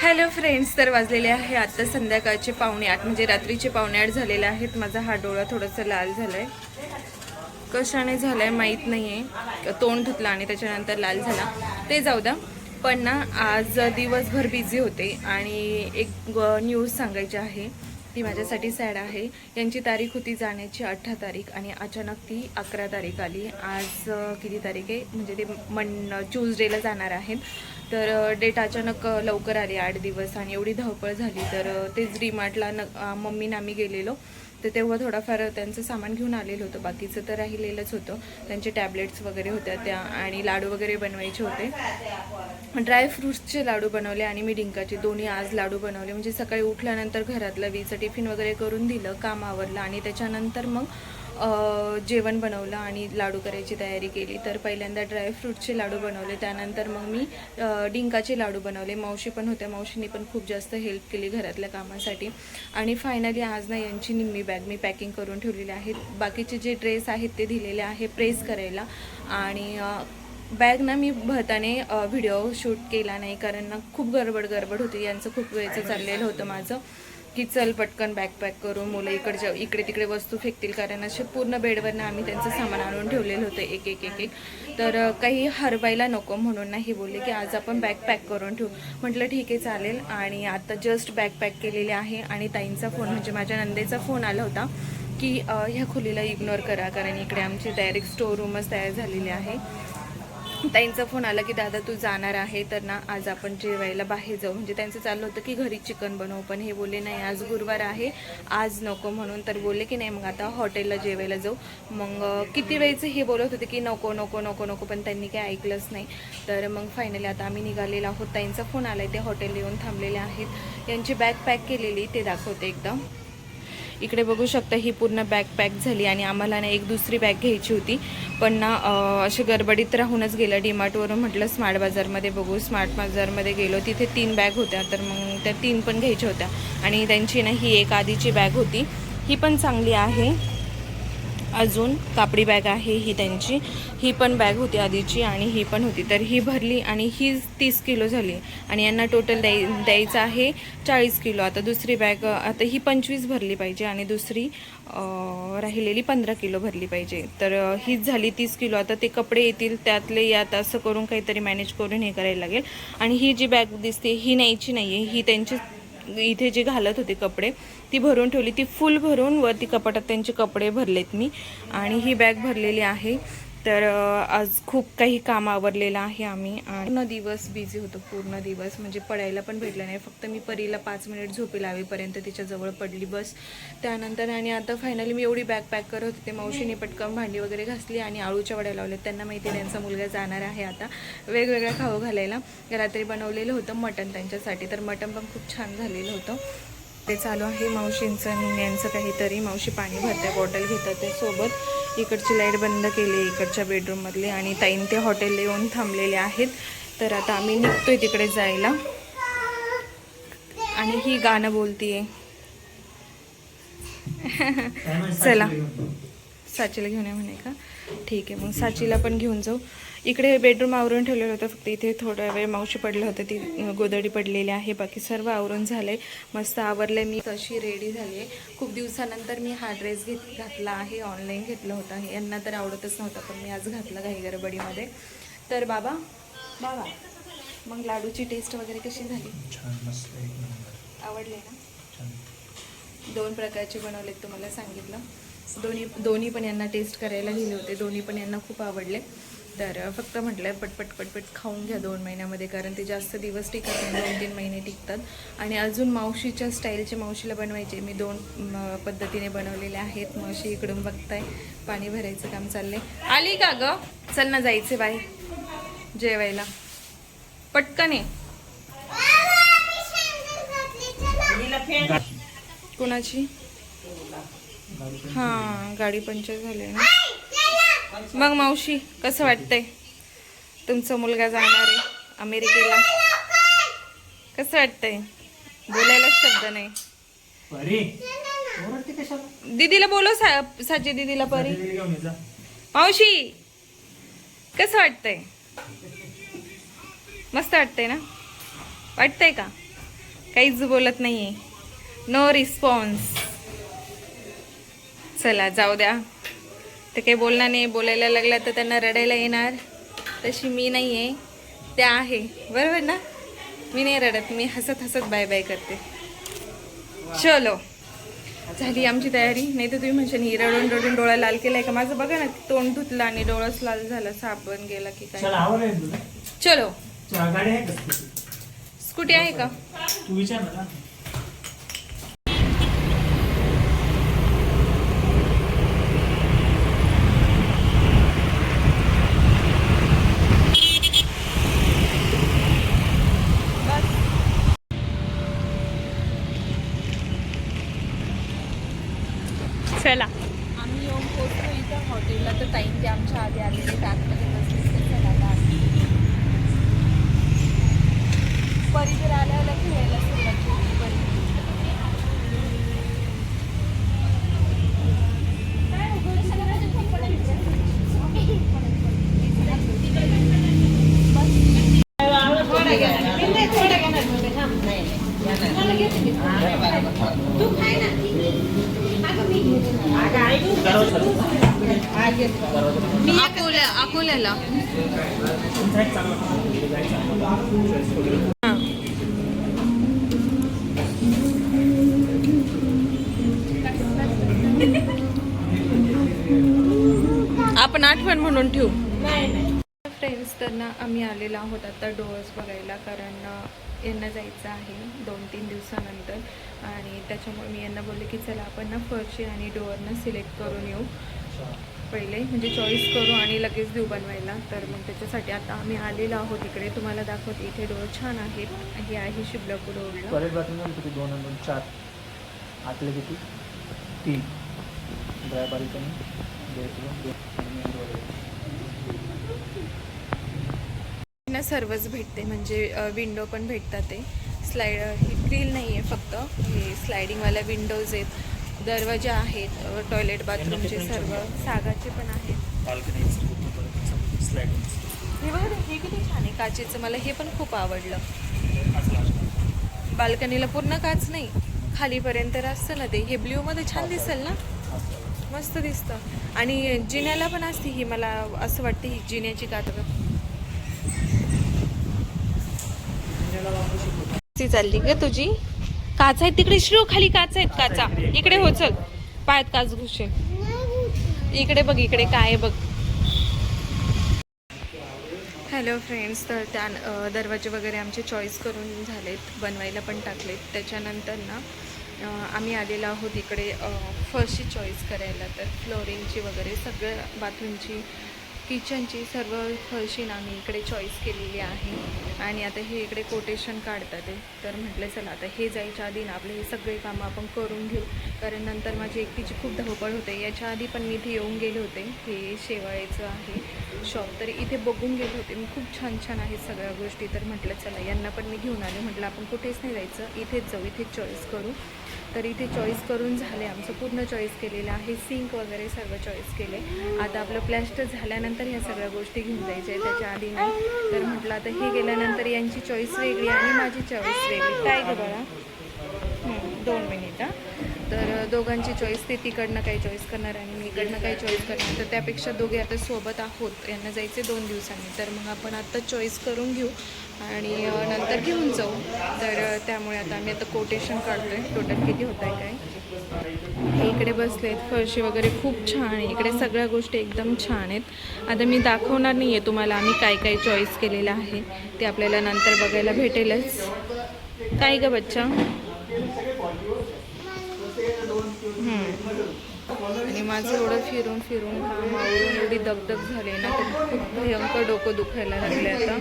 Hello friends, तर वाजलेले आहे आता संध्याकाळचे 7:45 म्हणजे रात्रीचे 7:45 झालेले आहेत. माझा हा डोळा थोडासा लाल झालाय, कशाने झालाय माहीत नाहीये. तोंड धुतला आणि त्याच्यानंतर लाल झाला, ते जाऊ द्या. पण ना आज दिवसभर बिझी होते आणि एक न्यूज सांगायची आहे, ती माझ्यासाठी सॅड आहे. यांची तारीख होती जाण्याची 18 तारीख आणि अचानक ती 11 तारीख आली. आज किती तारीख आहे, म्हणजे ते ट्यूजडेला जाणार आहेत. तर डेट अचानक लवकर आली, 8 दिवस, आणि एवढी धावपळ झाली. तर तेच डीमार्टला मम्मीने आम्ही गेलेलो, तर तेव्हा थोडाफार त्यांचं सामान घेऊन आलेलं होतं. बाकीचं तर राहिलेलंच होतं. त्यांचे टॅबलेट्स वगैरे होत्या त्या, आणि लाडू वगैरे बनवायचे होते. ड्रायफ्रूट्सचे लाडू बनवले आणि मी डिंकाचे दोन्ही आज लाडू बनवले. म्हणजे सकाळी उठल्यानंतर घरातलं वीचं टिफिन वगैरे करून दिलं, काम आवरलं, आणि त्याच्यानंतर मग जेवण बनवलं आणि लाडू करायची तयारी केली. तर पहिल्यांदा ड्रायफ्रूटचे लाडू बनवले, त्यानंतर मग मी डिंकाचे लाडू बनवले. मावशी पण होत्या, मावशीने पण खूप जास्त हेल्प केली घरातल्या कामासाठी. आणि फायनली आज ना यांची निम्मी बॅग मी पॅकिंग करून ठेवलेली आहे. बाकीचे जे ड्रेस आहेत ते दिलेले आहे प्रेस करायला. आणि बॅग ना मी भरताने व्हिडिओ शूट केला नाही, कारण ना खूप गडबड होती. यांचं खूप वेळचं चाललेलं होतं माझं, की चल पटकन बॅग पॅक करू, मुलं इकडे तिकडे वस्तू फेकतील, कारण असे पूर्ण बेडवरनं आम्ही त्यांचं सामान आणून ठेवलेलं होतं एक एक एक एक. तर काही हरवायला नको म्हणून नाही बोलले की आज आपण बॅग पॅक करून ठेवू. म्हटलं ठीक आहे चालेल. आणि आता जस्ट बॅग पॅक केलेली आहे. आणि ताईंचा फोन, म्हणजे माझ्या नंदेचा फोन आला होता की ह्या खोलीला इग्नोर करा, कारण इकडे आमची डायरेक्ट स्टोर रूमच तयार झालेली आहे. ताईंचा फोन आला की दादा तू जाणार आहे तर ना आज आपण जेवायला बाहेर जाऊ. म्हणजे त्यांचं चाललं होतं की घरी चिकन बनवू, पण हे बोलले नाही आज गुरुवार आहे, आज नको म्हणून. तर बोलले की नाही मग आता हॉटेलला जेवायला जाऊ. मग किती वेळचं हे बोलत होते की नको नको नको नको, पण त्यांनी काही ऐकलंच नाही. तर मग फायनली आता आम्ही निघालेलो आहोत. ताईंचा फोन आला आहे, ते हॉटेलला येऊन थांबलेले आहेत. यांची बॅग पॅक केलेली ते दाखवते एकदम. इकडे बघू शकता ही पूर्ण बॅग पॅक झाली. आणि आम्हाला ना एक दुसरी बॅग घ्यायची होती, पण ना असे गडबडीत राहूनच गेलं. डीमार्टवरून म्हटलं स्मार्ट बाजारमध्ये बघू, स्मार्ट बाजारमध्ये गेलो, तिथे 3 बॅग होत्या, तर मग त्या 3 पण घ्यायच्या होत्या. आणि त्यांची ना ही एक आधीची बॅग होती, ही पण चांगली आहे. अजून कापडी बॅग आहे ही त्यांची, ही पण बॅग होती आधीची आणि ही पण होती. तर ही भरली आणि ही 30 किलो झाली. आणि यांना टोटल द्यायचं आहे 40 किलो. आता दुसरी बॅग, आता ही 25 भरली पाहिजे आणि दुसरी राहिलेली 15 किलो भरली पाहिजे. तर हीच झाली 30 किलो. आता ते कपडे येतील त्यातले यात असं करून काहीतरी मॅनेज करून हे करायला लागेल. आणि ही जी बॅग दिसते ही न्यायची नाही आहे, ही त्यांची इथे जे घालत होते कपडे ती भरून ठेवली, ती फुल भरून वरती कपाटात त्यांचे कपडे भरलेत मी. आणि ही बॅग भरलेली आहे. तर आज खूप काही काम आवरलेलं आहे आम्ही. पूर्ण दिवस बिझी होतो, पूर्ण दिवस म्हणजे पडायला पण भेटलं नाही. फक्त मी परीला 5 मिनिट झोपी लावेपर्यंत तिच्याजवळ पडली बस, त्यानंतर. आणि आता फायनली मी एवढी बॅग पॅक करत होते, मावशीने पटकन भांडी वगैरे घासली आणि आळूच्या वड्या लावल्या. त्यांना माहिती आहे त्यांचा मुलगा जाणार आहे आता वेगवेगळ्या खाऊ घालायला. रात्री बनवलेलं होतं मटण त्यांच्यासाठी, तर मटण पण खूप छान झालेलं होतं. ते चालू आहे मावशींचं आणि यांचं काहीतरी. मावशी पाणी भरते, बॉटल घेतात ते सोबत. इकडची लाईट बंद केली इकडच्या बेडरूममधली. आणि ताईन ते हॉटेलला येऊन थांबलेले आहेत. तर आता आम्ही निघतोय तिकडे जायला. आणि ही गाणं बोलतीये चला साचीला घेऊन या म्हणे का, ठीक आहे मग साचीला पण घेऊन जाऊ. इकडे बेडरूम आवरून ठेवलेलं होतं, फक्त इथे थोडा वेळ मावशी पडलं होतं, ती गोदडी पडलेली आहे. बाकी सर्व आवरून झालं आहे, मस्त आवरलं आहे. मी तशी रेडी झाली आहे. खूप दिवसानंतर मी हा ड्रेस घातला आहे, ऑनलाईन घेतला होता. यांना तर आवडतच नव्हता, पण मी आज घातला घाई गडबडीमध्ये. तर बाबा मग लाडूची टेस्ट वगैरे कशी झाली? आवडले ना? 2 प्रकारचे बनवलेत तुम्हाला सांगितलं. दोन्ही पण यांना टेस्ट करायला लिहिले होते, दोन्ही पण यांना खूप आवडले. तर फक्त म्हटलं पटपट खाऊन घ्या 2 महिन्यामध्ये, कारण ते जास्त दिवस टिकत नाही, 2-3 महिने टिकतात. आणि अजून मावशीच्या स्टाईलचे मावशीला बनवायचे, मी 2 पद्धतीने बनवलेले आहेत. मावशी इकडून बघताय, पाणी भरायचं काम चाललंय. आली का ग? चल ना जायचे बाय जेवायला, पटकन आहे. कोणाची? हां गाडी पंक्चर झाली ना. मग मावशी कसं वाटतंय, तुमचा मुलगा जाणार आहे अमेरिकेला, कसं वाटतंय? बोलायला शब्द नाही. दीदीला बोलो, साची दीदीला. परी मावशी कसं वाटतंय? मस्त वाटतंय ना? वाटतंय का? काहीच बोलत नाहीये. No response. चला जाऊ द्या. ते काही बोलणार नाही. बोलायला लागला तर त्यांना रडायला येणार. तशी मी नाही आहे, त्या आहे. बरोबर ना? मी नाही रडत, मी हसत हसत बाय बाय करते. चलो, झाली आमची तयारी. नाही तर तुम्ही म्हणशाल ही रडून रडून डोळा लाल केलाय का. माझं बघा ना, तोंड धुतलं आणि डोळाच लाल झाला. साबण गेला की काय. चलो, स्कूटी आहे का? तू विचार ना. चला, आम्ही येऊन पोहोचतो इथं हॉटेलला. तर टाईम ते आमच्या आधी आलेले आतमध्ये बसले. चला परी तर आल्या खेळायला सुरुवात केली. परी अकोल्याला आपण आठवण म्हणून ठेवू. फ्रेंड्स, तर ना आम्ही आलेलो आहोत आता डोअर्स बघायला. कारण यांना जायचं आहे 2-3 दिवसानंतर. आणि त्याच्यामुळे मी यांना बोलले की चला आपण ना फरशी आणि डोअरना सिलेक्ट करून येऊ पहिले, म्हणजे चॉईस करू आणि लगेच देऊ बनवायला. तर मग त्याच्यासाठी आता आम्ही आलेलो आहोत इकडे. तुम्हाला दाखवते. इथे डोअर छान आहेत. हे आहे शिबलापूर रोडला. टॉयलेट बाथरूम किती 2 आणि 2 4 आतले किती 3 ड्राय बाल्कनी ना सर्वच भेटते. म्हणजे विंडो पण भेटतात. ते स्लाइड ही ग्रिल नाही आहे, फक्त हे स्लायडिंगवाल्या विंडोज आहेत. दरवाजा आहेत. टॉयलेट बाथरूमचे सर्व सागाचे पण आहेत. हे बघा, हे किती छान आहे काचेचं. मला हे पण खूप आवडलं. बाल्कनीला पूर्ण काच नाही, खालीपर्यंत असतं ना ते. हे ब्ल्यूमध्ये छान दिसेल ना, मस्त दिसतं. आणि जिन्याला पण असते ही, मला असं वाटतं ही जिन्याची काच ती चालली का तुझी. काच आहेत तिकडे श्रू, खाली काच आहेत. काचा इकडे हो, चल पायात काच घुसेल. इकडे बघ, इकडे काय आहे बघ. हॅलो फ्रेंड्स, तर त्या दरवाजे वगैरे आमचे चॉईस करून झालेत, बनवायला पण टाकलेत. त्याच्यानंतर ना आम्ही आलेलो आहोत इकडे फर्स्टची चॉईस करायला. तर फ्लोरिंगची वगैरे सगळं, बाथरूमची, किचनची सर्व फरशी ना मी इकडे चॉईस केलेली आहे. आणि आता हे इकडे कोटेशन काढतात आहे. तर म्हटलं चला आता हे जायच्या आधी ना आपले हे सगळे कामं आपण करून घेऊ. कारण नंतर माझी एकटीची खूप धावपळ होते. याच्या आधी पण मी इथे येऊन गेले होते. हे शेवाळेचं आहे शॉप, तर इथे बघून गेले होते मी. खूप छान छान आहेत सगळ्या गोष्टी. तर म्हटलं चला यांना पण मी घेऊन आले. म्हटलं आपण कुठेच नाही जायचं, इथेच जाऊ, इथेच चॉईस करू. तर इथे चॉईस करून झाले, आमचं पूर्ण चॉईस केलेलं आहे. सिंक वगैरे सर्व चॉईस केले. आता आपलं प्लॅस्टर झाल्यानंतर ह्या सगळ्या गोष्टी घेऊन जायच्या आहे, त्याच्या आधी नाही. तर म्हटलं आता हे गेल्यानंतर यांची चॉईस वेगळी आणि माझी चॉईस वेगळी. काय गं बाळा, 2 मिनिटं. तर दोघांची चॉईस, ते तिकडनं काही चॉईस करणार आणि मी इकडनं काही चॉईस करणार. तर त्यापेक्षा दोघे आता सोबत आहोत, यांना जायचे 2 दिवसांनी. तर मग आपण आत्ता चॉईस करून घेऊ आणि नंतर घेऊन जाऊ. तर त्यामुळे आता आम्ही आता कोटेशन काढतो आहे, टोटल किती होत आहे काय. हे इकडे बसलेत. फरशी वगैरे खूप छान आहे इकडे, सगळ्या गोष्टी एकदम छान आहेत. आता मी दाखवणार नाही आहे तुम्हाला आम्ही काय काय चॉईस केलेलं आहे, ते आपल्याला नंतर बघायला भेटेलच. काय गं बच्चा. आणि माझं एवढं फिरून फिरून काम आवरून एवढी दगदग झाली ना, तर खूप भयंकर डोकं दुखायला लागले आता.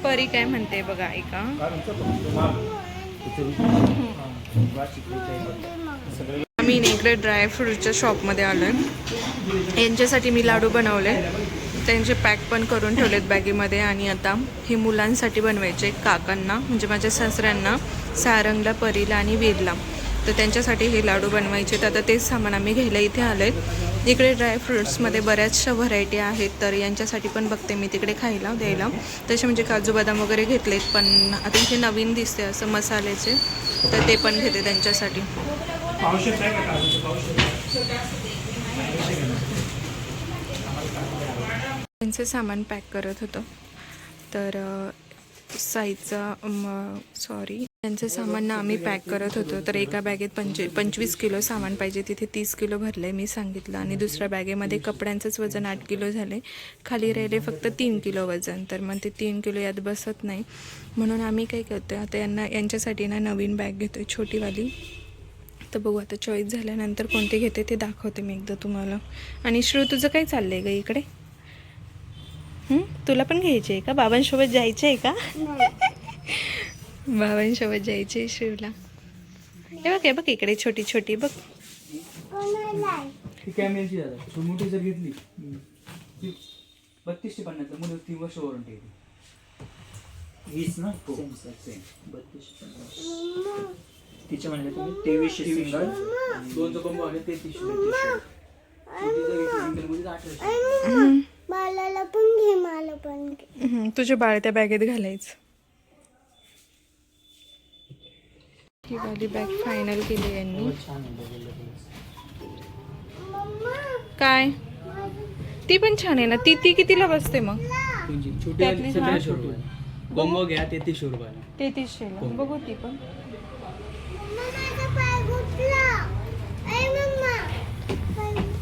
परी काय म्हणते बघा, ऐका. आम्ही इकडे ड्रायफ्रूटच्या शॉपमध्ये आलो आहे. यांच्यासाठी मी लाडू बनवले, त्यांचे पॅक पण करून ठेवलेत बॅगेमध्ये. आणि आता हे मुलांसाठी बनवायचे, काकांना म्हणजे माझ्या सासऱ्यांना, सारंगला, परीला आणि वीरला. तर त्यांच्यासाठी हे लाडू बनवायचे. तर आता तेच सामान आम्ही घ्यायला इथे आलो आहे. इकडे ड्रायफ्रुट्समध्ये बऱ्याचशा व्हरायटी आहेत, तर यांच्यासाठी पण बघते मी तिकडे खायला द्यायला. तसे म्हणजे काजू बदाम वगैरे घेतलेत, पण आता इथे नवीन दिसते असं मसाल्याचे, तर ते पण घेते त्यांच्यासाठी. त्यांचं सामान पॅक करत होतं, तर त्यांचं सामान ना आम्ही पॅक करत होतो. तर एका बॅगेत 25 किलो सामान पाहिजे, तिथे 30 किलो भरलं आहे मी सांगितलं. आणि दुसऱ्या बॅगेमध्ये कपड्यांचंच वजन 8 किलो झालं आहे, खाली राहिले फक्त 3 किलो वजन. तर मग ते 3 किलो यात बसत नाही, म्हणून आम्ही काय करतो आता यांच्यासाठी ना नवीन बॅग घेतो आहे छोटीवाली. तर बघू आता चॉईस झाल्यानंतर कोणते घेते ते दाखवते मी एकदा तुम्हाला. आणि श्रू तुझं काय चाललं आहे ग इकडे? तुला पण घ्यायचे आहे का? बाबांसोबत जायचं आहे का? बाबांसोबत जायचे श्रीला. हे बघ इकडे छोटी छोटी बघ. कॅमेराची दादा मोठी जर घेतली 32 ते 50 मुलं 3 वर्ष वॉरंटी आहे. हीच ना 32 तिच्या म्हणले तुम्ही 2300 सिंगल, 2 कॉम्बो आणि 3300. मला पण घे, मला पण घे. तुझे बाळ त्या बॅगेत घालायचं. ही वाली बॅग फायनल केली यांनी. काय ती पण छान आहे ना. ती कितीला बसते मग? कॉम्बो घ्या 3300 रुपयाला. 3300ला बघू ती पण.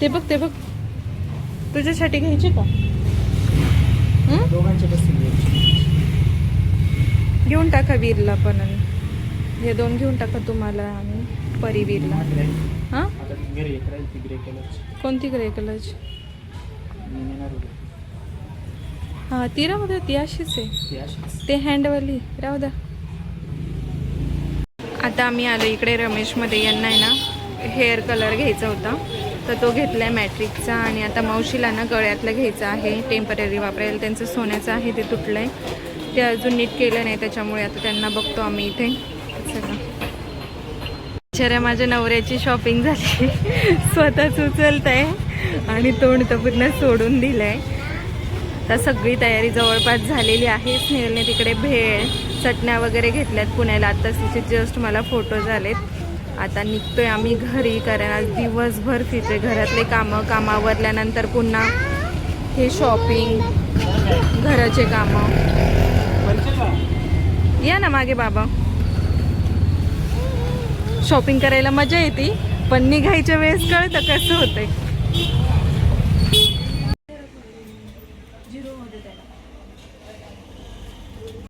ते बघ तुझ्यासाठी घ्यायची का? दोघांचे घेऊन टाका वीरला पण, आणि हे 2 घेऊन टाका तुम्हाला आणि परिवीरला. हां कोणती ग्रे कलरची? हां ती राहू द्या, ती अशीच आहे, ते हँडवाली राहू द्या. आता आम्ही आलो इकडे रमेशमध्ये. यांना आहे ना हेअर कलर घ्यायचा होता, तर तो घेतला आहे मॅट्रिकचा. आणि आता मावशीला ना गळ्यातलं घ्यायचं आहे, टेम्पररी वापरायला. त्यांचं सोन्याचं आहे ते तुटलं आहे, ते अजून नीट केलं नाही, त्याच्यामुळे आता त्यांना बघतो आम्ही इथे. सगळं बिचाऱ्या माझ्या नवऱ्याची शॉपिंग झाली, स्वतःच उचलत आहे आणि तोंड तर पूर्ण सोडून दिलं आहे. तर सगळी तयारी जवळपास झालेली आहे. स्नेहलने तिकडे भेळ चटण्या वगैरे घेतल्यात पुण्याला, आत्ताच तिचे जस्ट मला फोटो झालेत. आता निघतोय आम्ही घरी, कारण आज दिवसभर फिरते. घरातले कामं आवरल्यानंतर पुन्हा हे शॉपिंग, घराचे कामं. या ना मागे बाबा. शॉपिंग करायला मजा येते, पण निघायच्या वेळेस कळतं कसं होतंय.